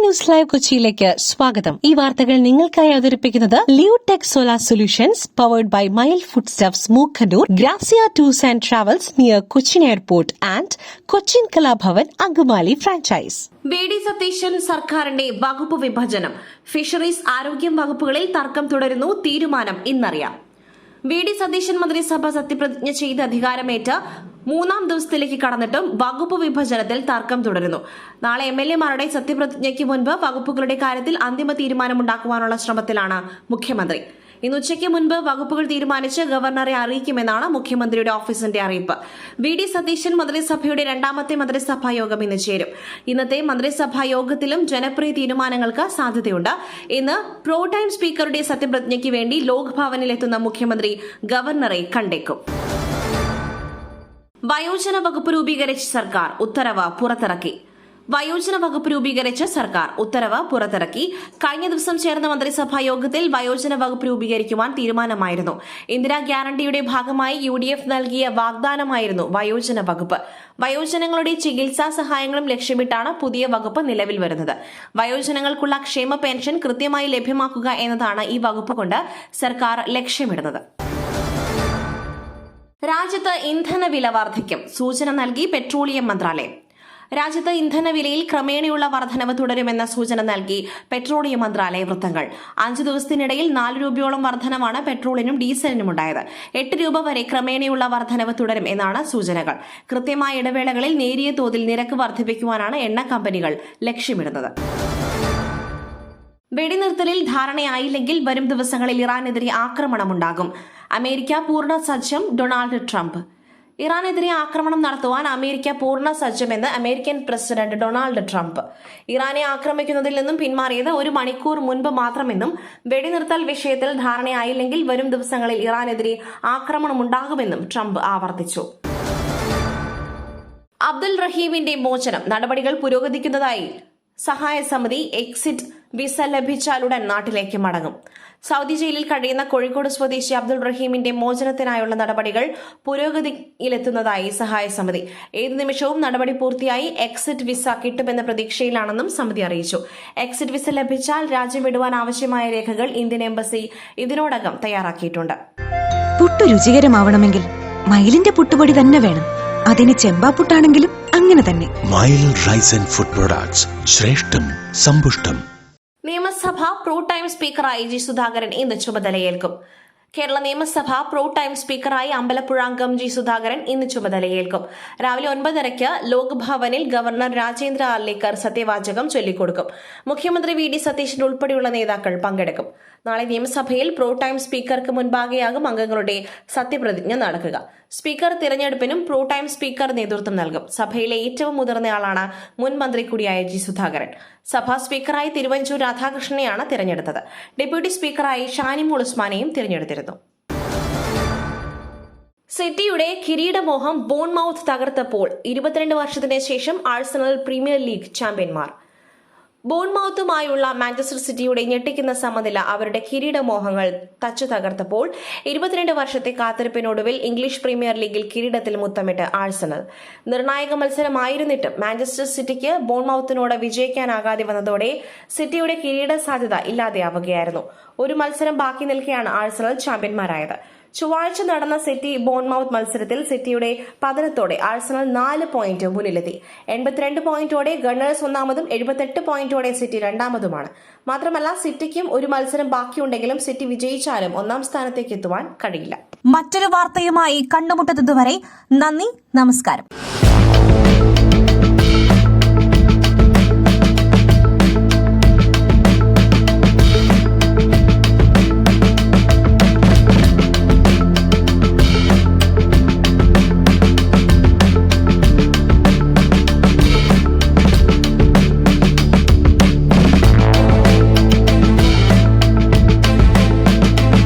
News live കൊച്ചിയിലേക്ക് സ്വാഗതം. ഈ വാർത്തകൾ നിങ്ങൾക്കായി അവതരിപ്പിക്കുന്നത് Leotech solar solutions powered by mile food stuffs Mookkannoor, Grazia tours and travels near Cochin airport and Cochin Kalabhavan Angamaly franchise. V D. Satheesan സർക്കാരിന്റെ വകുപ്പ് വിഭജനം, ഫിഷറീസ്, ആരോഗ്യം വകുപ്പുകളിൽ തർക്കം തുടരുന്നു. തീരുമാനം ഇന്നറിയാം. വി.ഡി. സതീശൻ മന്ത്രിസഭ സത്യപ്രതിജ്ഞ ചെയ്ത് അധികാരമേറ്റ് 3-ാം ദിവസത്തിലേക്ക് കടന്നിട്ടും വകുപ്പ് വിഭജനത്തിൽ തർക്കം തുടരുന്നു. നാളെ എംഎൽഎമാരുടെ സത്യപ്രതിജ്ഞയ്ക്ക് മുൻപ് വകുപ്പുകളുടെ കാര്യത്തിൽ അന്തിമ തീരുമാനമുണ്ടാക്കുവാനുള്ള ശ്രമത്തിലാണ് മുഖ്യമന്ത്രി. ഇന്ന് ഉച്ചയ്ക്ക് മുൻപ് വകുപ്പുകൾ തീരുമാനിച്ച് ഗവർണറെ അറിയിക്കുമെന്നാണ് മുഖ്യമന്ത്രിയുടെ ഓഫീസിന്റെ അറിയിപ്പ്. വി.ഡി. സതീശൻ മന്ത്രിസഭയുടെ 2ാമത്തെ മന്ത്രിസഭാ യോഗം ഇന്ന് ചേരും. ഇന്നത്തെ മന്ത്രിസഭാ യോഗത്തിലും ജനപ്രിയ തീരുമാനങ്ങൾക്ക് സാധ്യതയുണ്ട്. ഇന്ന് പ്രോ ടൈം സ്പീക്കറുടെ സത്യപ്രതിജ്ഞയ്ക്ക് വേണ്ടി ലോക്ഭവനിലെത്തുന്ന മുഖ്യമന്ത്രി ഗവർണറെ കണ്ടേക്കും. വയോജന വകുപ്പ് രൂപീകരിച്ച സർക്കാർ ഉത്തരവ് പുറത്തിറക്കി. വയോജന വകുപ്പ് രൂപീകരിച്ച സർക്കാർ ഉത്തരവ് പുറത്തിറക്കി. കഴിഞ്ഞ ദിവസം ചേർന്ന മന്ത്രിസഭാ യോഗത്തിൽ വയോജന വകുപ്പ് രൂപീകരിക്കുവാൻ തീരുമാനമായിരുന്നു. ഇന്ദിരാ ഗ്യാരണ്ടിയുടെ ഭാഗമായി UDF നൽകിയ വാഗ്ദാനമായിരുന്നു വയോജന വകുപ്പ്. വയോജനങ്ങളുടെ ചികിത്സാ സഹായങ്ങളും ലക്ഷ്യമിട്ടാണ് പുതിയ വകുപ്പ് നിലവിൽ വരുന്നത്. വയോജനങ്ങൾക്കുള്ള ക്ഷേമ പെൻഷൻ കൃത്യമായി ലഭ്യമാക്കുക എന്നതാണ് ഈ വകുപ്പ് കൊണ്ട് സർക്കാർ ലക്ഷ്യമിടുന്നത്. രാജ്യത്ത് ഇന്ധനവില വർദ്ധിക്കും, സൂചന നൽകി പെട്രോളിയം മന്ത്രാലയം. രാജ്യത്ത് ഇന്ധനവിലയിൽ ക്രമേണയുള്ള വർധനവ് തുടരുമെന്ന സൂചന നൽകി പെട്രോളിയം മന്ത്രാലയ വൃത്തങ്ങൾ. 5 ദിവസത്തിനിടയിൽ 4 രൂപയോളം വർധനവാണ് പെട്രോളിനും ഡീസലിനും ഉണ്ടായത്. 8 രൂപ വരെ ക്രമേണയുള്ള വർധനവ് തുടരും എന്നാണ് സൂചനകൾ. കൃത്യമായ ഇടവേളകളിൽ നേരിയ തോതിൽ നിരക്ക് വർദ്ധിപ്പിക്കുവാനാണ് എണ്ണ കമ്പനികൾ ലക്ഷ്യമിടുന്നത്. വെടിനിർത്തലിൽ ധാരണയായില്ലെങ്കിൽ വരും ദിവസങ്ങളിൽ ഇറാനെതിരെ ആക്രമണമുണ്ടാകും. അമേരിക്ക പൂർണ്ണ സജ്ജം, ഡൊണാൾഡ് ട്രംപ്. ഇറാനെതിരെ ആക്രമണം നടത്തുവാൻ അമേരിക്ക പൂർണ്ണ സജ്ജമെന്ന് അമേരിക്കൻ പ്രസിഡന്റ് ഡൊണാൾഡ് ട്രംപ്. ഇറാനെ ആക്രമിക്കുന്നതിൽ നിന്നും പിന്മാറിയത് 1 മണിക്കൂർ മുൻപ് മാത്രമെന്നും വെടിനിർത്തൽ വിഷയത്തിൽ ധാരണയായില്ലെങ്കിൽ വരും ദിവസങ്ങളിൽ ഇറാനെതിരെ ആക്രമണമുണ്ടാകുമെന്നും ട്രംപ് ആവർത്തിച്ചു. അബ്ദുൾ റഹീമിന്റെ മോചനം നടപടികൾ പുരോഗമിക്കുന്നതായി സഹായ സമിതി. എക്സിറ്റ് വിസ ലഭിച്ചാലുടൻ നാട്ടിലേക്ക് മടങ്ങും. സൗദി ജയിലിൽ കഴിയുന്ന കോഴിക്കോട് സ്വദേശി അബ്ദുൾ റഹീമിന്റെ മോചനത്തിനായുള്ള നടപടികൾ പുരോഗതിയിലെത്തുന്നതായി സഹായ സമിതി. ഏതു നിമിഷവും നടപടി പൂർത്തിയായി എക്സിറ്റ് വിസ കിട്ടുമെന്ന പ്രതീക്ഷയിലാണെന്നും സമിതി അറിയിച്ചു. എക്സിറ്റ് വിസ ലഭിച്ചാൽ രാജ്യം വിടുവാൻ ആവശ്യമായ രേഖകൾ ഇന്ത്യൻ എംബസി ഇതിനോടകം തയ്യാറാക്കിയിട്ടുണ്ട്. പുട്ടു രുചികരമാവണമെങ്കിൽ മയിലിന്റെ പുട്ടുപൊടി തന്നെ വേണം. അതിന് ചെമ്പാപ്പുട്ടാണെങ്കിലും അങ്ങനെ തന്നെ. Mile rice and food products, ശ്രേഷ്ഠം സമ്പുഷ്ടം. നിയമസഭ പ്രോ ടൈം സ്പീക്കറായി ജി സുധാകരൻ ഇന്ന് ചുമതലയേൽക്കും. കേരള നിയമസഭ പ്രോ ടൈം സ്പീക്കറായി അമ്പലപ്പുഴ അംഗം ജി സുധാകരൻ ഇന്ന് ചുമതലയേൽക്കും. രാവിലെ 9:30 ലോക്ഭവനിൽ ഗവർണർ രാജേന്ദ്ര ആർലേക്കർ സത്യവാചകം ചൊല്ലിക്കൊടുക്കും. മുഖ്യമന്ത്രി വി.ഡി. സതീശൻ ഉൾപ്പെടെയുള്ള നേതാക്കൾ പങ്കെടുക്കും. നാളെ നിയമസഭയിൽ പ്രോ ടൈം സ്പീക്കർക്ക് മുൻപാകെയാകും അംഗങ്ങളുടെ സത്യപ്രതിജ്ഞ നടക്കുക. സ്പീക്കർ തിരഞ്ഞെടുപ്പിനും പ്രോ ടൈം സ്പീക്കർ നേതൃത്വം നൽകും. സഭയിലെ ഏറ്റവും മുതിർന്നയാളാണ് മുൻ മന്ത്രി കൂടിയായ ജി സുധാകരൻ. സഭാ സ്പീക്കറായി തിരുവഞ്ചൂർ രാധാകൃഷ്ണനെയാണ് തിരഞ്ഞെടുത്തത്. ഡെപ്യൂട്ടി സ്പീക്കറായി ഷാനിമോൾ ഉസ്മാനെയും തിരഞ്ഞെടുത്തിരുന്നു. സിറ്റിയുടെ കിരീടമോഹം ബോൺമൌത്ത് തകർത്തപ്പോൾ 22 വർഷത്തിന് ശേഷം ആഴ്സണൽ പ്രീമിയർ ലീഗ് ചാമ്പ്യന്മാർ. ബോൺമൌത്തുമായുള്ള മാഞ്ചസ്റ്റർ സിറ്റിയുടെ ഞെട്ടിക്കുന്ന സമനില അവരുടെ കിരീടമോഹങ്ങൾ തച്ചു തകർത്തപ്പോൾ 22 വർഷത്തെ കാത്തിരിപ്പിനൊടുവിൽ ഇംഗ്ലീഷ് പ്രീമിയർ ലീഗിൽ കിരീടത്തിൽ മുത്തമിട്ട് ആഴ്സണൽ. നിർണായക മത്സരമായിരുന്നിട്ടും മാഞ്ചസ്റ്റർ സിറ്റിക്ക് ബോൺമൌത്തിനോട് വിജയിക്കാനാകാതെ വന്നതോടെ സിറ്റിയുടെ കിരീട സാധ്യത ഇല്ലാതെയാവുകയായിരുന്നു. ഒരു മത്സരം ബാക്കി നിൽക്കെയാണ് ആഴ്സണൽ ചാമ്പ്യന്മാരായത്. ചൊവ്വാഴ്ച നടന്ന സിറ്റി ബോൺമൌത്ത് മത്സരത്തിൽ സിറ്റിയുടെ പതനത്തോടെ ആഴ്സണൽ 4 പോയിന്റ് മുന്നിലെത്തി. 82 പോയിന്റോടെ ഗണ്ണേഴ്സ് ഒന്നാമതും 78 പോയിന്റോടെ സിറ്റി രണ്ടാമതുമാണ്. മാത്രമല്ല, സിറ്റിക്കും ഒരു മത്സരം ബാക്കിയുണ്ടെങ്കിലും സിറ്റി വിജയിച്ചാലും 1-ാം സ്ഥാനത്തേക്ക് എത്തുവാൻ കഴിയില്ല. മറ്റൊരു വാർത്തയുമായി കണ്ടുമുട്ടുന്നതുവരെ നന്ദി, നമസ്കാരം.